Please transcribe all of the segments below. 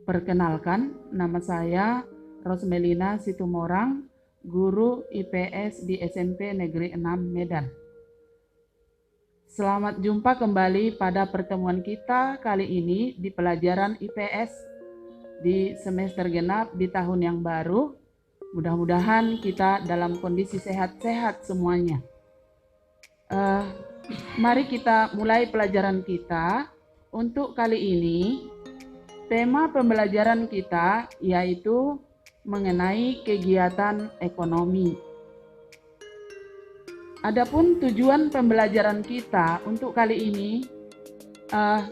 Perkenalkan, nama saya Rosmelina Situmorang, guru IPS di SMP Negeri 6 Medan. Selamat jumpa kembali pada pertemuan kita kali ini di pelajaran IPS di semester genap di tahun yang baru. Mudah-mudahan kita dalam kondisi sehat-sehat semuanya. Mari kita mulai pelajaran kita. Untuk kali ini, tema pembelajaran kita yaitu mengenai kegiatan ekonomi. Adapun tujuan pembelajaran kita untuk kali ini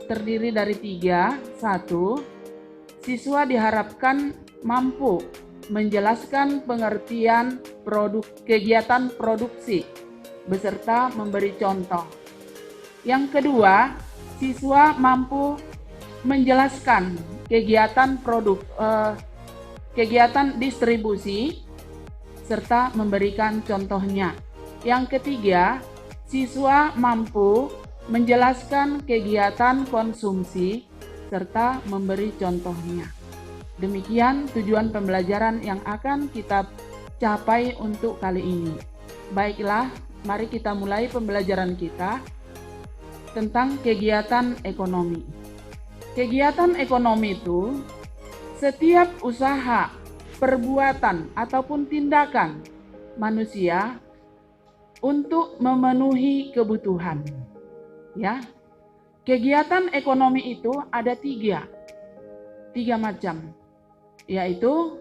terdiri dari 3. 1. Siswa diharapkan mampu menjelaskan pengertian kegiatan produksi beserta memberi contoh. Yang kedua, siswa mampu menjelaskan kegiatan distribusi serta memberikan contohnya. Yang ketiga, siswa mampu menjelaskan kegiatan konsumsi serta memberi contohnya. Demikian tujuan pembelajaran yang akan kita capai untuk kali ini. Baiklah, mari kita mulai pembelajaran kita tentang kegiatan ekonomi. Kegiatan ekonomi itu setiap usaha, perbuatan, ataupun tindakan manusia untuk memenuhi kebutuhan. Ya, kegiatan ekonomi itu ada tiga macam, yaitu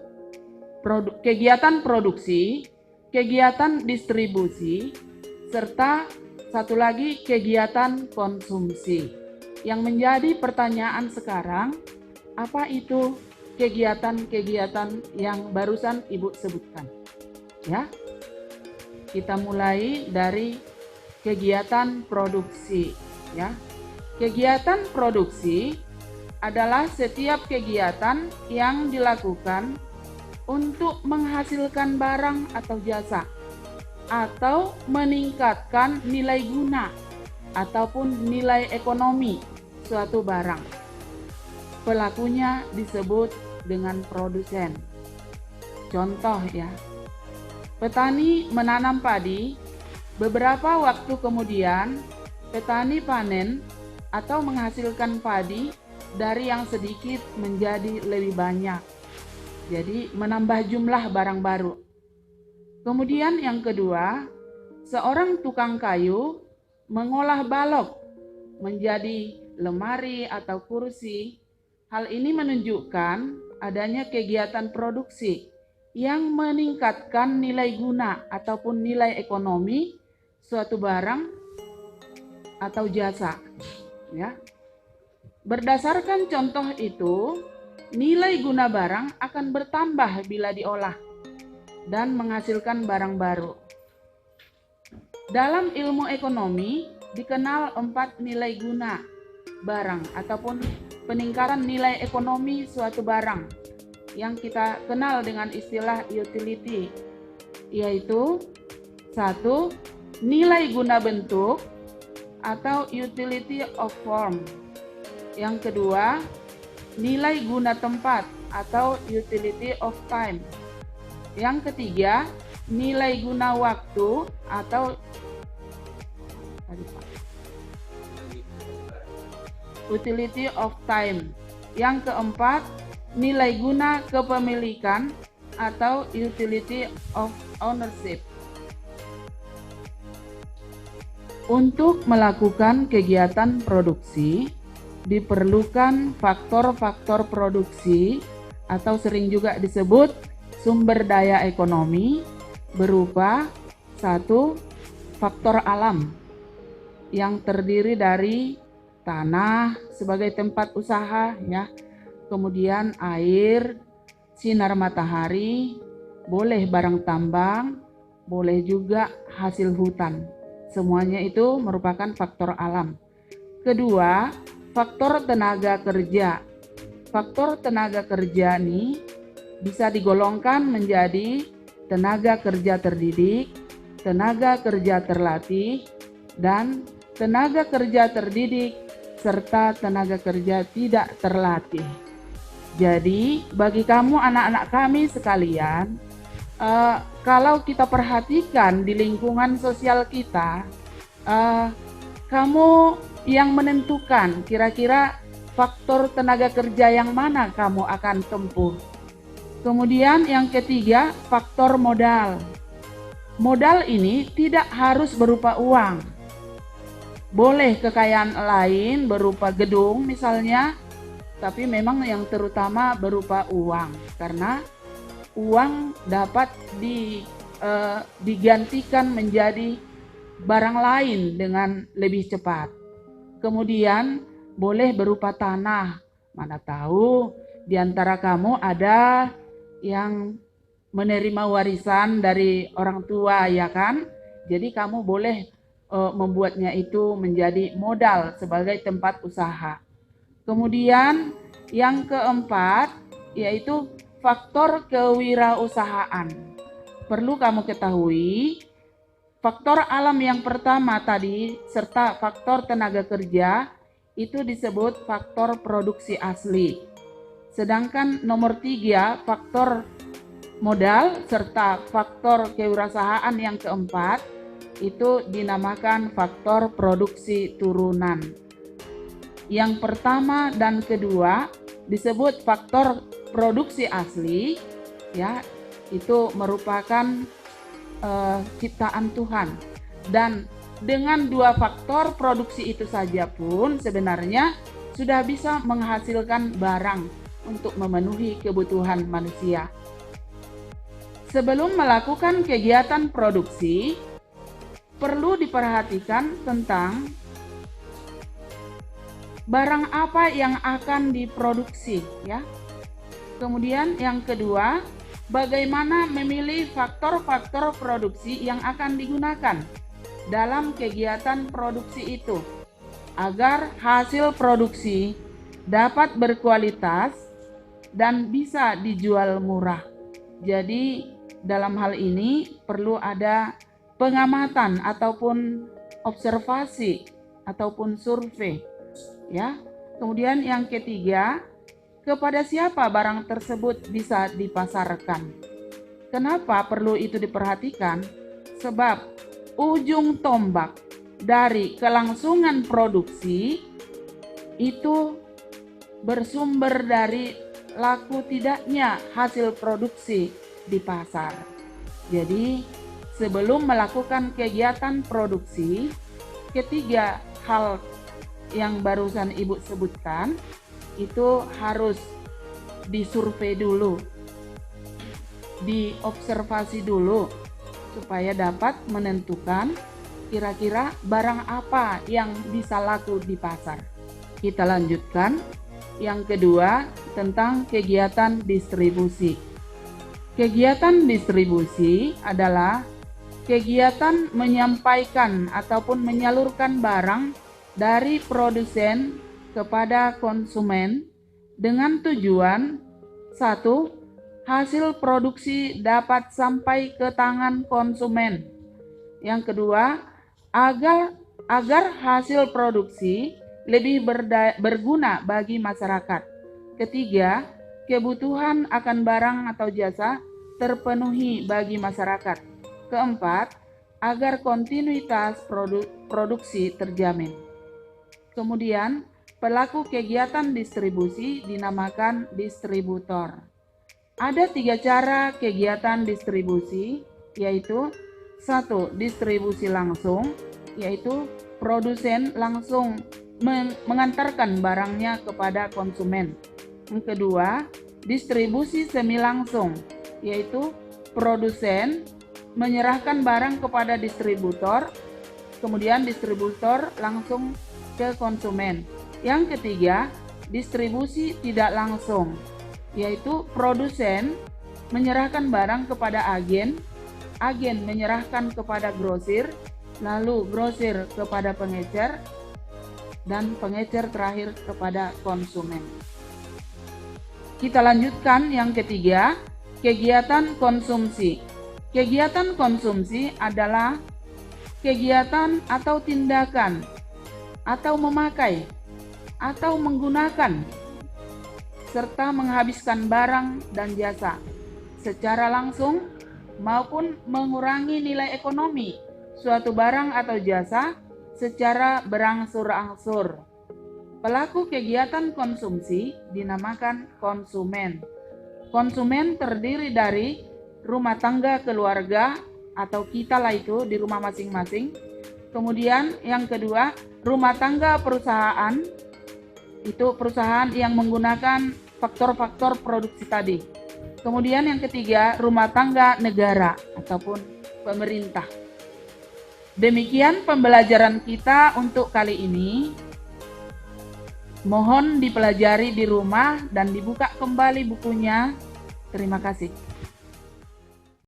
kegiatan produksi, kegiatan distribusi, serta satu lagi kegiatan konsumsi. Yang menjadi pertanyaan sekarang, apa itu kegiatan-kegiatan yang barusan Ibu sebutkan? Ya, kita mulai dari kegiatan produksi. Ya, kegiatan produksi adalah setiap kegiatan yang dilakukan untuk menghasilkan barang atau jasa, atau meningkatkan nilai guna ataupun nilai ekonomi suatu barang. Pelakunya disebut dengan produsen. Contoh ya, petani menanam padi, beberapa waktu kemudian petani panen atau menghasilkan padi dari yang sedikit menjadi lebih banyak. Jadi menambah jumlah barang baru. Kemudian yang kedua, seorang tukang kayu mengolah balok menjadi lemari atau kursi. Hal ini menunjukkan adanya kegiatan produksi yang meningkatkan nilai guna ataupun nilai ekonomi suatu barang atau jasa. Ya. Berdasarkan contoh itu, nilai guna barang akan bertambah bila diolah dan menghasilkan barang baru. Dalam ilmu ekonomi dikenal 4 nilai guna barang ataupun peningkatan nilai ekonomi suatu barang yang kita kenal dengan istilah utility, yaitu 1. Nilai guna bentuk atau utility of form. Yang kedua, nilai guna tempat atau utility of time. Yang ketiga, nilai guna waktu atau utility of time. Yang keempat, nilai guna kepemilikan atau utility of ownership. Untuk melakukan kegiatan produksi, diperlukan faktor-faktor produksi atau sering juga disebut sumber daya ekonomi berupa 1. Faktor alam yang terdiri dari tanah sebagai tempat usaha, ya. Kemudian air, sinar matahari, boleh barang tambang, boleh juga hasil hutan. Semuanya itu merupakan faktor alam. Kedua, faktor tenaga kerja. Faktor tenaga kerja ini bisa digolongkan menjadi tenaga kerja terdidik, tenaga kerja terlatih, dan tenaga kerja terdidik serta tenaga kerja tidak terlatih. Jadi bagi kamu anak-anak kami sekalian, kalau kita perhatikan di lingkungan sosial kita, kamu yang menentukan kira-kira faktor tenaga kerja yang mana kamu akan tempuh. Kemudian yang ketiga, faktor modal. Modal ini tidak harus berupa uang. Boleh kekayaan lain berupa gedung misalnya, tapi memang yang terutama berupa uang, karena uang dapat digantikan menjadi barang lain dengan lebih cepat. Kemudian boleh berupa tanah. Mana tahu di antara kamu ada yang menerima warisan dari orang tua, ya kan? Jadi kamu boleh membuatnya itu menjadi modal sebagai tempat usaha. Kemudian yang keempat yaitu faktor kewirausahaan. Perlu kamu ketahui, faktor alam yang pertama tadi serta faktor tenaga kerja itu disebut faktor produksi asli. Sedangkan nomor 3, faktor modal serta faktor kewirausahaan yang keempat itu dinamakan faktor produksi turunan. Yang pertama dan kedua disebut faktor produksi asli, ya, itu merupakan ciptaan Tuhan. Dan dengan 2 faktor produksi itu saja pun sebenarnya sudah bisa menghasilkan barang untuk memenuhi kebutuhan manusia. Sebelum melakukan kegiatan produksi, perlu diperhatikan tentang barang apa yang akan diproduksi, ya. Kemudian yang kedua, bagaimana memilih faktor-faktor produksi yang akan digunakan dalam kegiatan produksi itu agar hasil produksi dapat berkualitas dan bisa dijual murah. Jadi dalam hal ini perlu ada pengamatan ataupun observasi ataupun survei, ya. Kemudian yang ketiga, kepada siapa barang tersebut bisa dipasarkan. Kenapa perlu itu diperhatikan? Sebab ujung tombak dari kelangsungan produksi itu bersumber dari laku tidaknya hasil produksi di pasar. Jadi sebelum melakukan kegiatan produksi, ketiga hal yang barusan Ibu sebutkan itu harus disurvei dulu, diobservasi dulu, supaya dapat menentukan kira-kira barang apa yang bisa laku di pasar. Kita lanjutkan. Yang kedua, tentang kegiatan distribusi. Kegiatan distribusi adalah kegiatan menyampaikan ataupun menyalurkan barang dari produsen kepada konsumen dengan tujuan: 1. Hasil produksi dapat sampai ke tangan konsumen. Yang kedua, agar hasil produksi lebih berguna bagi masyarakat. Ketiga, kebutuhan akan barang atau jasa terpenuhi bagi masyarakat. Keempat, agar kontinuitas produksi terjamin. Kemudian, pelaku kegiatan distribusi dinamakan distributor. Ada 3 cara kegiatan distribusi, yaitu 1. Distribusi langsung, yaitu produsen langsung mengantarkan barangnya kepada konsumen. Yang kedua, distribusi semi langsung, yaitu produsen menyerahkan barang kepada distributor, kemudian distributor langsung ke konsumen. Yang ketiga, distribusi tidak langsung, yaitu produsen menyerahkan barang kepada agen, agen menyerahkan kepada grosir, lalu grosir kepada pengecer, dan pengecer terakhir kepada konsumen. Kita lanjutkan yang ketiga, kegiatan konsumsi. Kegiatan konsumsi adalah kegiatan atau tindakan atau memakai atau menggunakan serta menghabiskan barang dan jasa secara langsung maupun mengurangi nilai ekonomi suatu barang atau jasa secara berangsur-angsur. Pelaku kegiatan konsumsi dinamakan konsumen. Konsumen terdiri dari rumah tangga keluarga atau kita lah itu di rumah masing-masing. Kemudian yang kedua, rumah tangga perusahaan, itu perusahaan yang menggunakan faktor-faktor produksi tadi. Kemudian yang ketiga, rumah tangga negara ataupun pemerintah. Demikian pembelajaran kita untuk kali ini. Mohon dipelajari di rumah dan dibuka kembali bukunya. Terima kasih.